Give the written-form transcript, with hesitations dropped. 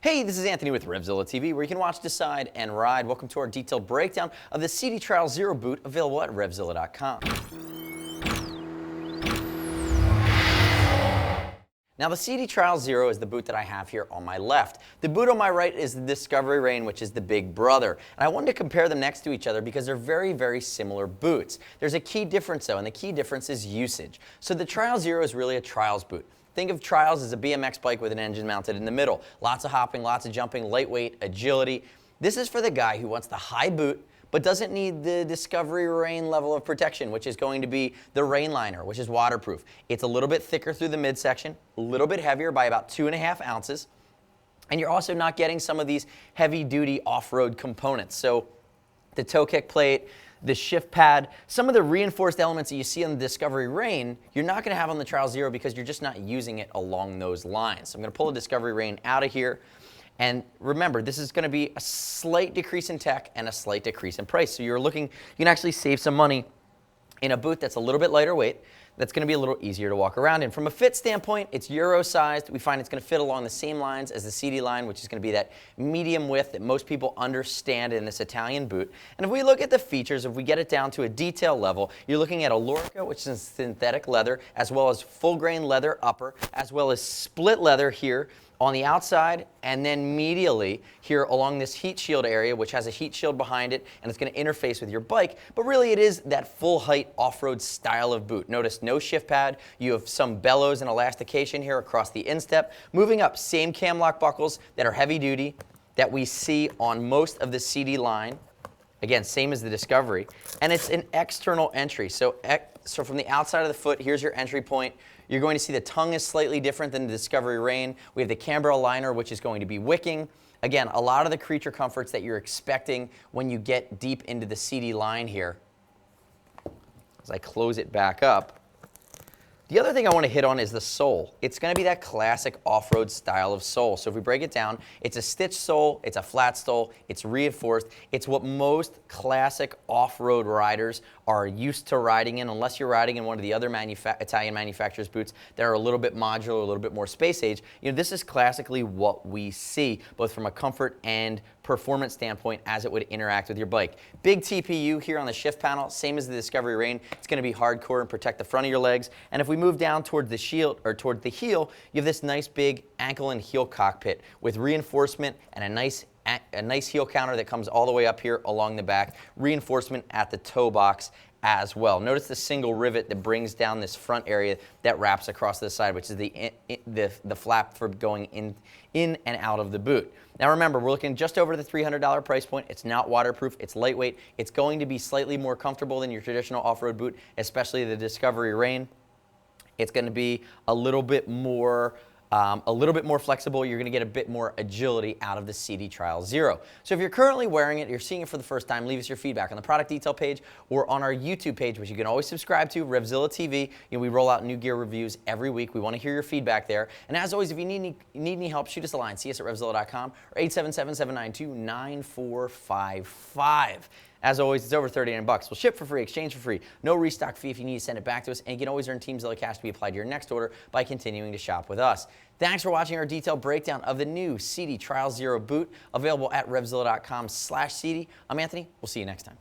Hey, this is Anthony with RevZilla TV, where you can watch, decide, and ride. Welcome to our detailed breakdown of the Sidi Trial Zero boot, available at RevZilla.com. Now, the Sidi Trial Zero is the boot that I have here on my left. The boot on my right is the Discovery Rain, which is the big brother. And I wanted to compare them next to each other because they're very, very similar boots. There's a key difference, though, and the key difference is usage. So the Trial Zero is really a trials boot. Think of Trials as a BMX bike with an engine mounted in the middle. Lots of hopping, lots of jumping, lightweight, agility. This is for the guy who wants the high boot but doesn't need the Discovery Rain level of protection, which is going to be the Rain Liner, which is waterproof. It's a little bit thicker through the midsection, a little bit heavier by about 2.5 ounces, and you're also not getting some of these heavy-duty off-road components. So the toe kick plate, the shift pad, some of the reinforced elements that you see on the Discovery Rain, you're not going to have on the Trial Zero because you're just not using it along those lines. So I'm going to pull the Discovery Rain out of here. And remember, this is going to be a slight decrease in tech and a slight decrease in price. So you can actually save some money in a boot that's a little bit lighter weight, that's going to be a little easier to walk around in. From a fit standpoint, it's Euro sized. We find it's going to fit along the same lines as the Sidi line, which is going to be that medium width that most people understand in this Italian boot. And if we look at the features, if we get it down to a detail level, you're looking at a Lorica, which is synthetic leather, as well as full grain leather upper, as well as split leather here on the outside, and then medially here along this heat shield area, which has a heat shield behind it, and it's going to interface with your bike. But really, it is that full height off-road style of boot. Notice no shift pad. You have some bellows and elastication here across the instep. Moving up, same cam lock buckles that are heavy duty that we see on most of the Sidi line. Again, same as the Discovery. And it's an external entry. So from the outside of the foot, here's your entry point. You're going to see the tongue is slightly different than the Discovery Rain. We have the camber liner, which is going to be wicking. Again, a lot of the creature comforts that you're expecting when you get deep into the Sidi line here. As I close it back up. The other thing I want to hit on is the sole. It's going to be that classic off-road style of sole. So if we break it down, it's a stitched sole, it's a flat sole, it's reinforced. It's what most classic off-road riders are used to riding in, unless you're riding in one of the other Italian manufacturers' boots that are a little bit modular, a little bit more space age. You know, this is classically what we see, both from a comfort and performance standpoint as it would interact with your bike. Big TPU here on the shift panel, same as the Discovery Rain. It's going to be hardcore and protect the front of your legs. And if we move down toward the shield or toward the heel, you have this nice big ankle and heel cockpit with reinforcement and a nice heel counter that comes all the way up here along the back. Reinforcement at the toe box as well. Notice the single rivet that brings down this front area that wraps across the side, which is the flap for going in and out of the boot. Now remember, we're looking just over the $300 price point. It's not waterproof, it's lightweight. It's going to be slightly more comfortable than your traditional off-road boot, especially the Discovery Rain. It's going to be a little bit more flexible. You're going to get a bit more agility out of the Sidi Trial Zero. So if you're currently wearing it, you're seeing it for the first time, leave us your feedback on the product detail page or on our YouTube page, which you can always subscribe to, RevZilla TV. You know, we roll out new gear reviews every week. We want to hear your feedback there. And as always, if you need any help, shoot us a line. See us at RevZilla.com or 877-792-9455. As always, it's over $39. We'll ship for free, exchange for free. No restock fee if you need to send it back to us. And you can always earn TeamZilla cash to be applied to your next order by continuing to shop with us. Thanks for watching our detailed breakdown of the new Sidi Trial Zero boot, available at RevZilla.com/Sidi. I'm Anthony. We'll see you next time.